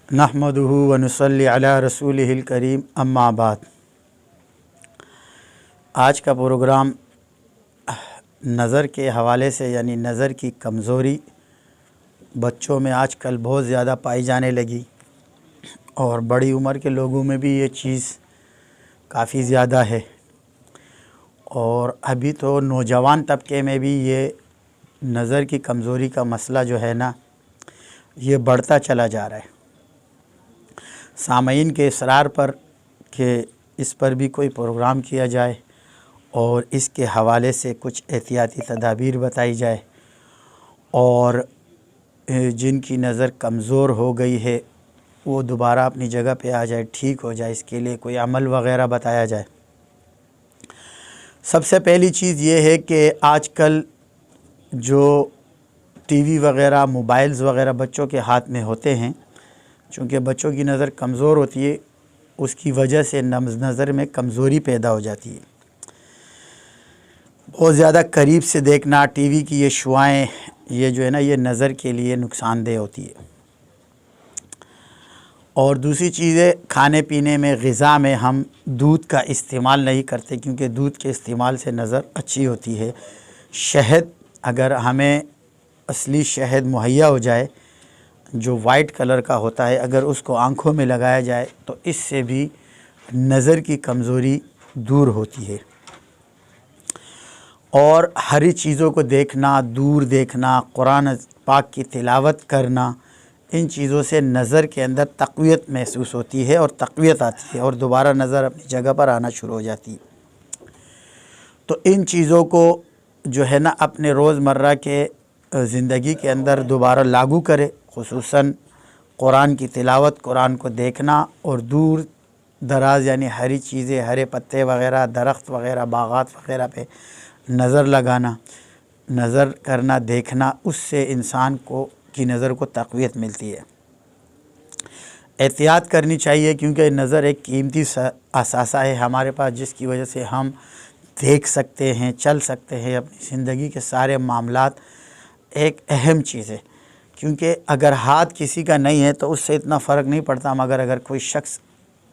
नहमदुहु व नुसल्ली अला रसूलिहिल करीम अम्मा बाद। आज का प्रोग्राम नज़र के हवाले से, यानी नज़र की कमज़ोरी बच्चों में आजकल बहुत ज़्यादा पाई जाने लगी और बड़ी उम्र के लोगों में भी ये चीज़ काफ़ी ज़्यादा है। और अभी तो नौजवान तबके में भी ये नज़र की कमज़ोरी का मसला जो है ना, ये बढ़ता चला जा रहा है। सामईन के इसरार पर कि इस पर भी कोई प्रोग्राम किया जाए और इसके हवाले से कुछ एहतियाती तदाबीर बताई जाए और जिनकी नज़र कमज़ोर हो गई है वो दोबारा अपनी जगह पे आ जाए, ठीक हो जाए, इसके लिए कोई अमल वग़ैरह बताया जाए। सबसे पहली चीज़ ये है कि आजकल जो टीवी वग़ैरह, मोबाइल्स वग़ैरह बच्चों के हाथ में होते हैं, चूँकि बच्चों की नज़र कमज़ोर होती है, उसकी वजह से नज़र में कमज़ोरी पैदा हो जाती है। बहुत ज़्यादा करीब से देखना, टीवी की ये शुआएँ, ये जो है ना, ये नज़र के लिए नुकसानदेह होती है। और दूसरी चीज़ है, खाने पीने में, ग़िज़ा में हम दूध का इस्तेमाल नहीं करते, क्योंकि दूध के इस्तेमाल से नज़र अच्छी होती है। शहद, अगर हमें असली शहद मुहैया हो जाए जो वाइट कलर का होता है, अगर उसको आँखों में लगाया जाए तो इससे भी नज़र की कमज़ोरी दूर होती है। और हरी चीज़ों को देखना, दूर देखना, कुरान पाक की तिलावत करना, इन चीज़ों से नज़र के अंदर तक़वियत महसूस होती है और तक़वियत आती है और दोबारा नज़र अपनी जगह पर आना शुरू हो जाती है। तो इन चीज़ों को जो है ना, अपने रोज़मर्रा के ज़िंदगी के अंदर दोबारा लागू करे, खुसूसन कुरान की तिलावत, कुरान को देखना और दूर दराज यानी हरी चीज़ें, हरे पत्ते वग़ैरह, दरख्त वग़ैरह, बागात वग़ैरह पे नज़र लगाना, नज़र करना, देखना, उससे इंसान को की नज़र को तक़वियत मिलती है। एहतियात करनी चाहिए, क्योंकि नज़र एक कीमती असासा है हमारे पास, जिसकी वजह से हम देख सकते हैं, चल सकते हैं, अपनी ज़िंदगी के सारे मामलात। एक अहम चीज़ है, क्योंकि अगर हाथ किसी का नहीं है तो उससे इतना फ़र्क नहीं पड़ता, मगर अगर कोई शख्स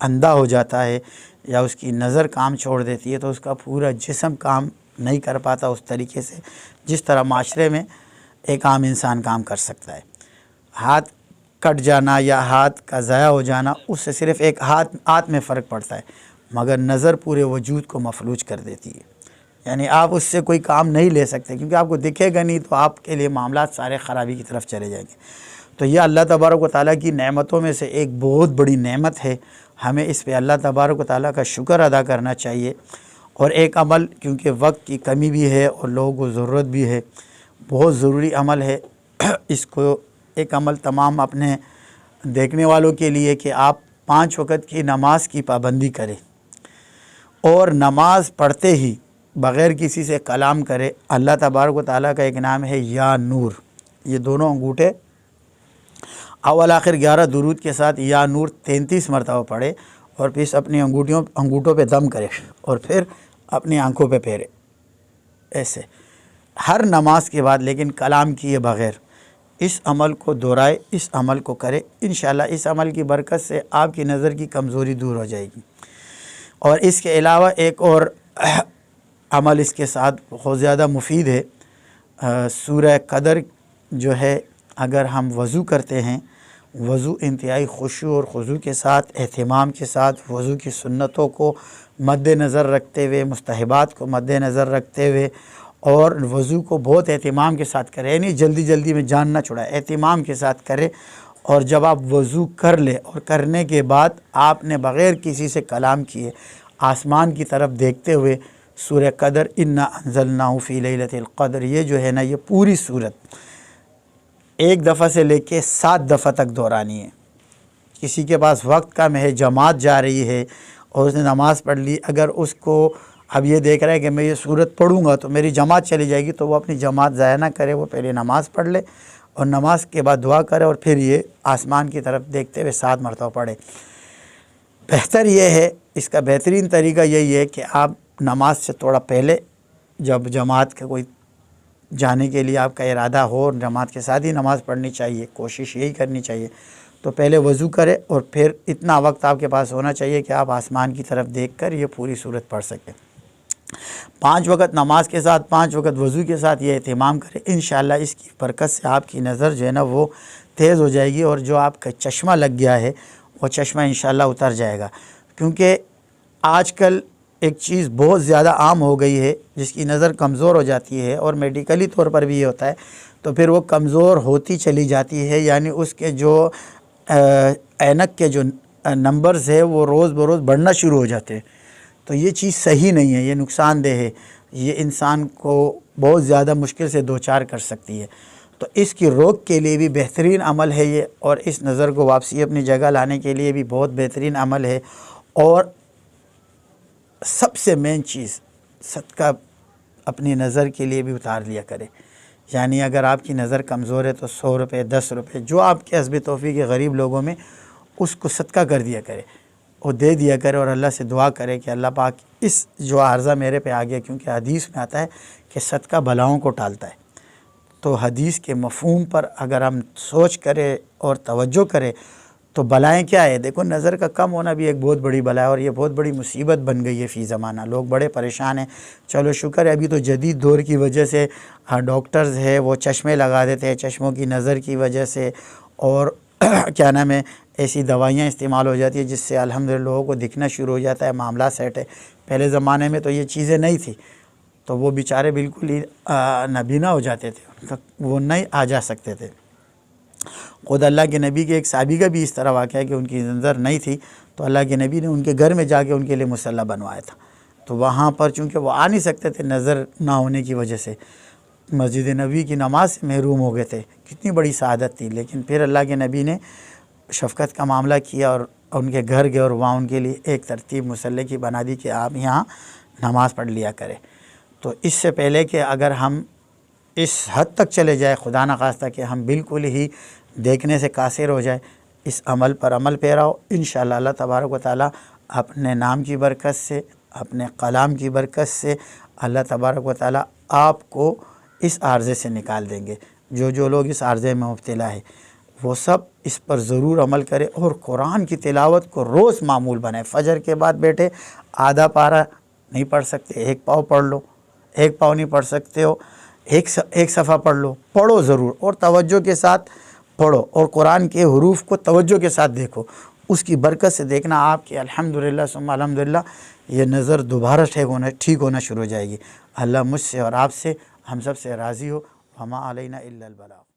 अंधा हो जाता है या उसकी नज़र काम छोड़ देती है तो उसका पूरा जिस्म काम नहीं कर पाता उस तरीके से जिस तरह माशरे में एक आम इंसान काम कर सकता है। हाथ कट जाना या हाथ का ज़ाया हो जाना, उससे सिर्फ़ एक हाथ में फ़र्क पड़ता है, मगर नज़र पूरे वजूद को मफलूज कर देती है। यानी आप उससे कोई काम नहीं ले सकते, क्योंकि आपको दिखेगा नहीं तो आपके लिए मामलात सारे ख़राबी की तरफ चले जाएंगे। तो यह अल्लाह तबारक व तआला की नेमतों में से एक बहुत बड़ी नेमत है। हमें इस पे अल्लाह तबारक व तआला का शुक्र अदा करना चाहिए। और एक अमल, क्योंकि वक्त की कमी भी है और लोगों को ज़रूरत भी है, बहुत ज़रूरी अमल है इसको एक अमल तमाम अपने देखने वालों के लिए कि आप 5 वक़्त की नमाज की पाबंदी करें और नमाज पढ़ते ही बग़ैर किसी से कलाम करे। अल्लाह तबारक व तआला का एक नाम है या नूर, ये दोनों अंगूठे अव्वल आखिर 11 दुरूद के साथ या नूर 33 मरतबा पढ़े और फिर अपनी अंगूठों पे दम करे और फिर अपनी आंखों पे फेरे, ऐसे हर नमाज के बाद, लेकिन कलाम किए बग़ैर इस अमल को दोहराए, इस अमल को करे। इंशाअल्लाह इस अमल की बरकत से आपकी नज़र की कमज़ोरी दूर हो जाएगी। और इसके अलावा एक और अमल इसके साथ बहुत ज़्यादा मुफीद है। सूरह कदर जो है, अगर हम वज़ू करते हैं, वज़ू इंतहाई खुशू और खुज़ू के साथ, एहतिमाम के साथ, वज़ू की सुन्नतों को मद्देनज़र रखते हुए, मुस्तहबात को मद्देनज़र रखते हुए, और वज़ू को बहुत एहतिमाम के साथ करें, यानी जल्दी जल्दी में जान ना छुड़ाए, एहतिमाम के साथ करें। और जब आप वज़ू कर ले और करने के बाद आपने बग़ैर किसी से कलाम किए आसमान की तरफ देखते हुए सूरह कदर, इन्ना अंज़लनाहु फ़ी लैलतिल क़द्र, ये जो है ना, ये पूरी सूरत एक दफ़ा से लेके 7 दफ़ा तक दोहरानी है। किसी के पास वक्त कम है, जमात जा रही है और उसने नमाज़ पढ़ ली, अगर उसको अब ये देख रहा है कि मैं ये सूरत पढ़ूँगा तो मेरी जमात चली जाएगी, तो वो अपनी जमात ज़ाया ना करे, वो पहले नमाज़ पढ़ ले और नमाज के बाद दुआ करे और फिर ये आसमान की तरफ देखते हुए 7 मरतबा पढ़े। बेहतर ये है, इसका बेहतरीन तरीका यही है कि आप नमाज से थोड़ा पहले, जब जमात का कोई जाने के लिए आपका इरादा हो, जमात के साथ ही नमाज़ पढ़नी चाहिए, कोशिश यही करनी चाहिए, تو پہلے وضو کرے اور پھر اتنا وقت آپ کے پاس ہونا چاہیے کہ آپ آسمان کی طرف دیکھ کر یہ پوری صورت پڑھ سکیں۔ 5 وقت نماز کے ساتھ 5 وقت وضو کے ساتھ یہ اہتمام کرے، انشاءاللہ اس کی برکت سے آپ کی نظر جو ہے نا وہ تیز ہو جائے گی، اور جو آپ کا چشمہ لگ گیا ہے وہ چشمہ انشاءاللہ اتر جائے گا۔ کیونکہ آج کل ایک چیز بہت زیادہ عام ہو گئی ہے، جس کی نظر کمزور ہو جاتی ہے، اور میڈیکلی طور پر بھی یہ ہوتا ہے، تو پھر وہ کمزور ہوتی چلی جاتی ہے، یعنی اس کے جو اینک کے جو نمبرز ہے وہ روز بروز بڑھنا شروع ہو جاتے ہیں۔ تو یہ چیز صحیح نہیں ہے، یہ نقصان دہ ہے، یہ انسان کو بہت زیادہ مشکل سے دوچار کر سکتی ہے۔ تو اس کی روک کے لیے بھی بہترین عمل ہے یہ، اور اس نظر کو واپسی اپنی جگہ لانے کے لیے بھی بہت بہترین عمل ہے۔ اور سب سے مین چیز، صدقہ اپنی نظر کے لیے بھی اتار لیا کرے، یعنی اگر آپ کی نظر کمزور ہے تو 100 روپے 10 روپے جو آپ کے حسب توفیق کے غریب لوگوں میں اس کو صدقہ کر دیا کرے، وہ دے دیا کرے، اور اللہ سے دعا کرے کہ اللہ پاک اس جو عارضہ میرے پہ آ گیا، کیونکہ حدیث میں آتا ہے کہ صدقہ بلاؤں کو ٹالتا ہے، تو حدیث کے مفہوم پر اگر ہم سوچ کرے اور توجہ کرے تو بلائیں کیا ہے؟ دیکھو نظر کا کم ہونا بھی ایک بہت بڑی بلا ہے، اور یہ بہت بڑی مصیبت بن گئی ہے فی زمانہ، لوگ بڑے پریشان ہیں۔ چلو شکر ہے ابھی تو جدید دور کی وجہ سے ڈاکٹرز ہے وہ چشمے لگا دیتے ہیں چشموں کی نظر کی وجہ سے، اور کیا نام ہے ایسی دوائیاں استعمال ہو جاتی ہیں جس سے الحمدللہ لوگوں کو دکھنا شروع ہو جاتا ہے، معاملہ سیٹ ہے۔ پہلے زمانے میں تو یہ چیزیں نہیں تھی، تو وہ بیچارے بالکل ہی نابینا ہو جاتے تھے، وہ نہیں آ جا سکتے تھے۔ خود اللہ کے نبی کے ایک صحابی کا بھی اس طرح واقعہ ہے کہ ان کی نظر نہیں تھی، تو اللہ کے نبی نے ان کے گھر میں جا کے ان کے لیے مصلی بنوایا تھا، تو وہاں پر چونکہ وہ آ نہیں سکتے تھے نظر نہ ہونے کی وجہ سے، مسجد نبی کی نماز سے محروم ہو گئے تھے، کتنی بڑی سعادت تھی، لیکن پھر اللہ کے نبی نے شفقت کا معاملہ کیا اور ان کے گھر گئے، اور وہاں ان کے لیے ایک ترتیب مصلی کی بنا دی کہ آپ یہاں نماز پڑھ لیا کریں۔ تو اس سے پہلے کہ اگر ہم اس حد تک چلے جائے، خدا نخواستہ کہ ہم بالکل ہی دیکھنے سے قاصر ہو جائے، اس عمل پر عمل پیرا ہو، انشاءاللہ اللہ تبارک و تعالیٰ اپنے نام کی برکت سے، اپنے کلام کی برکت سے اللہ تبارک و تعالیٰ آپ کو اس عارضے سے نکال دیں گے۔ جو لوگ اس عارضے میں مبتلا ہے وہ سب اس پر ضرور عمل کرے، اور قرآن کی تلاوت کو روز معمول بنائے۔ فجر کے بعد بیٹھے آدھا پارہ نہیں پڑھ سکتے، ایک پاؤ پڑھ لو، ایک پاؤ نہیں پڑھ سکتے ہو ایک صفحہ پڑھ لو، پڑھو ضرور، اور توجہ کے ساتھ پڑھو، اور قرآن کے حروف کو توجہ کے ساتھ دیکھو، اس کی برکت سے دیکھنا آپ کی الحمدللہ ثم الحمدللہ یہ نظر دوبارہ ٹھیک ہونا شروع ہو جائے گی۔ اللہ مجھ سے اور آپ سے، ہم سب سے راضی ہو۔ وما علینا الا البلاغ۔